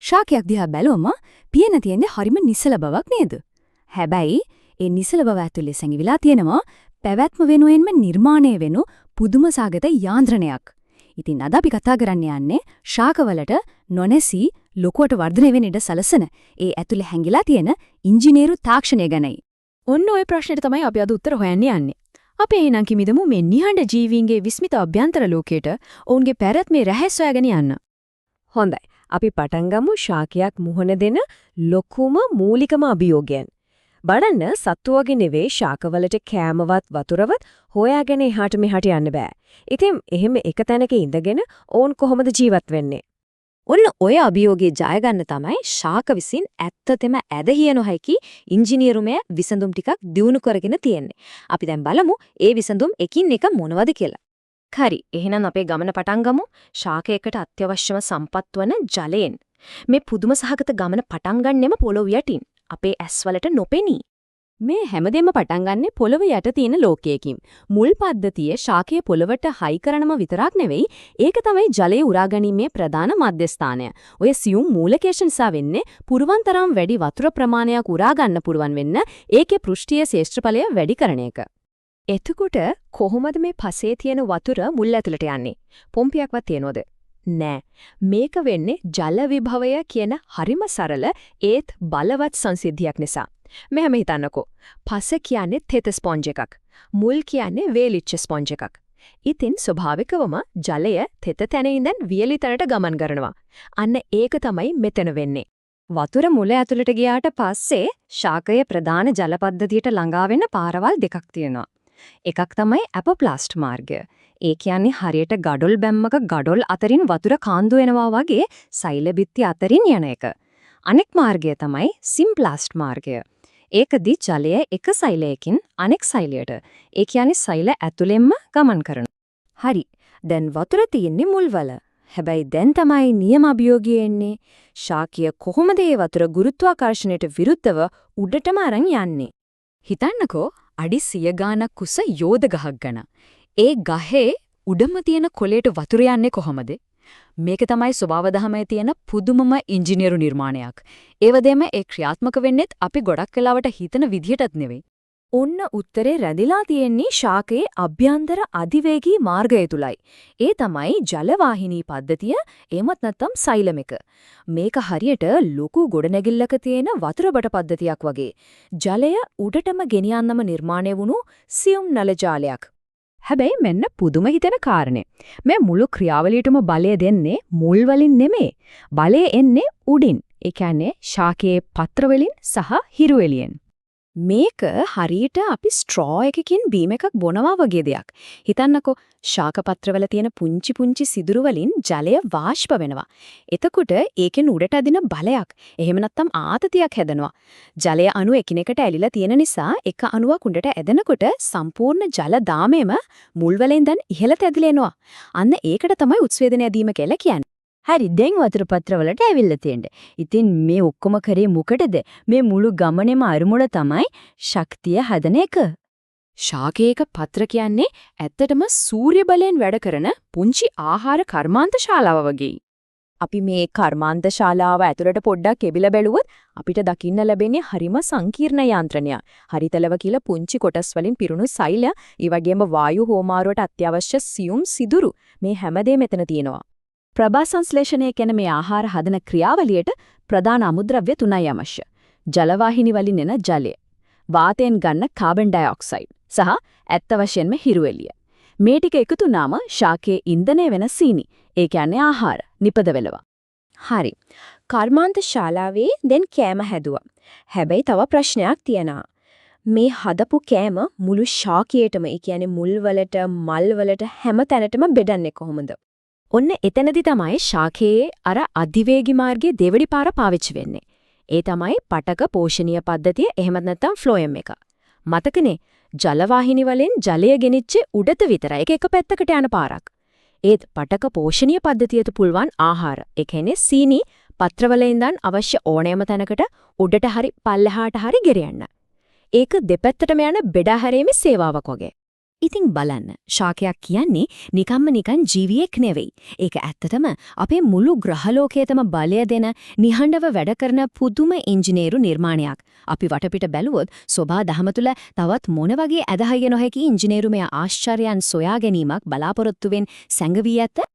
ශාකයක් දිහා බැලුවම පියන තියෙන්නේ හරිම නිසල බවක් නේද? හැබැයි ඒ නිසල බව ඇතුලේ සැඟවිලා තියෙනවා පැවැත්ම වෙනුවෙන්ම නිර්මාණය වෙනු පුදුමසාගත යාන්ත්‍රණයක්. ඉතින් අද අපි කතා කරන්න යන්නේ ශාකවලට නොනැසී ලොකුවට වර්ධනය වෙන ඉඩ සලසන ඒ ඇතුලේ හැංගිලා තියෙන ඉංජිනේරු තාක්ෂණය ගැනයි. ඔන්න ඔය ප්‍රශ්නෙට තමයි අපි අද උත්තර හොයන්න යන්නේ. අපි එහෙනම් කිමිදමු මේ නිහඬ ජීවීන්ගේ විස්මිත අභ්‍යන්තර ලෝකයට ඔවුන්ගේ පැවැත්මේ රහස් හොයාගෙන යන්න. හොඳයි. අපි පටන් ගමු ශාකයක් මුහුණ දෙන ලොකුම මූලිකම අභියෝගයෙන්. බලන්න සත්තු වගේ නෙවෙයි ශාකවලට කෑමවත් වතුරවත් හොයාගෙන එහාට මෙහාට යන්න බෑ. ඉතින් එහෙම එක තැනක ඉඳගෙන ඕන් කොහොමද ජීවත් වෙන්නේ? ඔන්න ඔය අභියෝගේ ජය ගන්න තමයි ශාක විසින් ඇත්තටම ඇදහිය නොහැකි ඉංජිනේරුමය විසඳුම් ටිකක් දියුණු කරගෙන තියෙන්නේ. අපි දැන් බලමු ඒ විසඳුම් එකින් එක මොනවද කියලා. හරි. එහෙනම් අපේ ගමන පටන් ගමු. ශාකයකට අත්‍යවශ්‍යම සම්පත් වන ජලයෙන්. මේ පුදුම සහගත ගමන පටන් ගන්නෙම පොළොව යටින්. අපේ ඇස්වලට නොපෙනී. මේ හැමදේම පටන් ගන්නෙ පොළොව යට තියෙන ලෝකයකින්. මුල් පද්ධතියේ ශාකයේ පොළොවට හයි කරනම විතරක් නෙවෙයි, ඒක තමයි ජලය උරා ගැනීමේ ප්‍රධාන මධ්‍යස්ථානය. ඔය සියුම් මූලකේශ නිසා වෙන්නේ පුරවන්තරම් වැඩි වතුර ප්‍රමාණයක් උරා ගන්න පුරවන් වෙන්න ඒකේ පෘෂ්ඨීය ශේෂ්ත්‍රඵලය වැඩි කරන එක. එතකොට කොහොමද මේ පසේ තියෙන වතුර මුල් ඇතුළට යන්නේ? පොම්පියක්වත් තියනවද? නෑ. මේක වෙන්නේ ජල විභවය කියන හරිම සරල ඒත් බලවත් සංසිද්ධියක් නිසා. මෙහෙම හිතන්නකෝ. පස කියන්නේ තෙත ස්පොන්ජ් එකක්. මුල් කියන්නේ වේලිච්ච ස්පොන්ජ් එකක්. ඉතින් ස්වභාවිකවම ජලය තෙත තැන ඉඳන් වියලි තැනට ගමන් කරනවා. අන්න ඒක තමයි මෙතන වෙන්නේ. වතුර මුල ඇතුළට ගියාට පස්සේ ශාකයේ ප්‍රධාන ජල පද්ධතියට ළඟා වෙන පාරවල් දෙකක් තියෙනවා. එකක් තමයි ඇපෝප්ලාස්ට් මාර්ගය. ඒ කියන්නේ හරියට ගඩොල් බැම්මක ගඩොල් අතරින් වතුර කාන්දු වෙනවා වගේ සෛල බිත්ති අතරින් යන එක. අනෙක් මාර්ගය තමයි සිම්ප්ලාස්ට් මාර්ගය. ඒකදී ජලය එක සෛලයකින් අනෙක් සෛලයට, ඒ කියන්නේ සෛල ඇතුළෙන්ම ගමන් කරනවා. හරි. දැන් වතුර තියෙන්නේ මුල්වල. හැබැයි දැන් තමයි නියම අභියෝගය එන්නේ. ශාකය කොහොමද ඒ වතුර ගුරුත්වාකර්ෂණයට විරුද්ධව උඩටම අරන් යන්නේ? හිතන්නකෝ අඩි 100 ගාණක් කුස යෝධ ගහක් ගන්න. ඒ ගහේ උඩම තියෙන කොළේට වතුර යන්නේ කොහොමද? මේක තමයි ස්වභාව දහමේ තියෙන පුදුමම ඉංජිනේරු නිර්මාණයක්. ඒ වගේම ඒ ක්‍රියාත්මක වෙන්නේත් අපි ගොඩක් වෙලාවට හිතන විදිහටත් නෙවෙයි. ඔන්න උත්තරේ රැඳිලා තියෙන්නේ ශාකයේ අභ්‍යන්තර අධිවේගී මාර්ගය තුලයි. ඒ තමයි ජලවාහිනී පද්ධතිය, එහෙමත් නැත්නම් සෛලම් එක. මේක හරියට ලොකු ගොඩනැගිල්ලක තියෙන වතුරබට පද්ධතියක් වගේ. ජලය උඩටම ගෙනියන්නම නිර්මාණය වුණු සියුම් නල ජාලයක්. හැබැයි මෙන්න පුදුම හිතෙන කාරණේ. මේ මුළු ක්‍රියාවලියටම බලය දෙන්නේ මුල් වලින් නෙමෙයි. බලය එන්නේ උඩින්. ඒ කියන්නේ ශාකයේ පත්‍ර වලින් සහ හිරු එළියෙන්. මේක හරියට අපි ස්ට්‍රෝ එකකින් බීම එකක් බොනවා වගේ දෙයක්. හිතන්නකෝ ශාක පත්‍රවල තියෙන පුංචි පුංචි සිදුරු වලින් ජලය වාෂ්ප වෙනවා. එතකොට ඒකෙන් උඩට අදින බලයක්, එහෙම නැත්නම් ආතතියක් හැදෙනවා. ජලය අණු එකිනෙකට ඇලිලා තියෙන නිසා එක අණුවක් උඩට ඇදෙනකොට සම්පූර්ණ ජල දාමෙම මුල් වලින් දැන් ඉහළට ඇදිලා එනවා. අන්න ඒකට තමයි උත්සේදනය ඇදීම කියලා කියන්නේ. හරි, දැන් වතුර පත්‍රවලට ඇවිල්ලා තියෙන්නේ. ඉතින් මේ ඔක්කොම කරේ මොකටද? මේ මුළු ගමනේම අරමුණ තමයි ශක්තිය හදන එක. ශාකයක පත්‍ර කියන්නේ ඇත්තටම සූර්ය බලයෙන් වැඩ කරන පුංචි ආහාර කර්මාන්ත ශාලාව වගේ. අපි මේ කර්මාන්ත ශාලාව ඇතුළට පොඩ්ඩක් එබිලා බැලුවොත් අපිට දකින්න ලැබෙන්නේ හරිම සංකීර්ණ යාන්ත්‍රණයක්. හරිතලව කියලා පුංචි කොටස් වලින් පිරුණු සෛල, ඒ වගේම වායු හෝමාරුවට අත්‍යවශ්‍ය සියුම් සිදුරු මේ හැමදේම මෙතන තියෙනවා. ප්‍රභා සංශ්ලේෂණය කියන මේ ආහාර හදන ක්‍රියාවලියට ප්‍රධාන අමුද්‍රව්‍ය තුනයි අවශ්‍ය. ජලවාහිනී වලින් එන ජලය, වාතයෙන් ගන්න කාබන් ඩයොක්සයිඩ් සහ ඇත්ත වශයෙන්ම හිරු එළිය. මේ ටික එකතු වුණාම ශාකයේ ඉන්ධනය වෙන සීනි, ඒ කියන්නේ ආහාර නිපද වෙලවා. හරි. කර්මාන්ත ශාලාවේ දැන් කෑම හැදුවා. හැබැයි තව ප්‍රශ්නයක් තියෙනවා. මේ හදපු කෑම මුළු ශාකයේටම, ඒ කියන්නේ මුල් වලට, මල් වලට හැම තැනටම බෙදන්නේ කොහොමද? ඔන්න එතනදි තමයි ශාකයේ අර අධිවේගී මාර්ගයේ දෙවඩි පාර පාවිච්චි වෙන්නේ. ඒ තමයි පටක පෝෂණීය පද්ධතිය, එහෙමත් නැත්නම් ෆ්ලෝයම් එක. මතකනේ ජලවාහිනී වලින් ජලය ගෙනිච්ච උඩට විතරයි ඒක එක පැත්තකට යන පාරක්. ඒත් පටක පෝෂණීය පද්ධතියට පුළුවන් ආහාර, ඒ කියන්නේ සීනි පත්‍රවල ඉඳන් අවශ්‍ය ඕනෑම තැනකට උඩට හරි පල්ලෙහාට හරි ගෙරයන්න. ඒක දෙපැත්තටම යන බෙදා හැරීමේ සේවාවක් වගේ. ඉතින් බලන්න ශාකයක් කියන්නේ නිකන් ජීවියෙක් නෙවෙයි. ඒක ඇත්තටම අපේ මුළු ග්‍රහලෝකයේතම බලය දෙන නිහඬව වැඩ කරන පුදුම ඉංජිනේරු නිර්මාණයක්. අපි වටපිට බැලුවොත් සෝභා දහම තුල තවත් මොන වගේ ඇදහිය නොහැකි ඉංජිනේරුමය ආශ්චර්යයන් සොයා ගැනීමක් බලාපොරොත්තු වෙන් සැඟවී ඇත.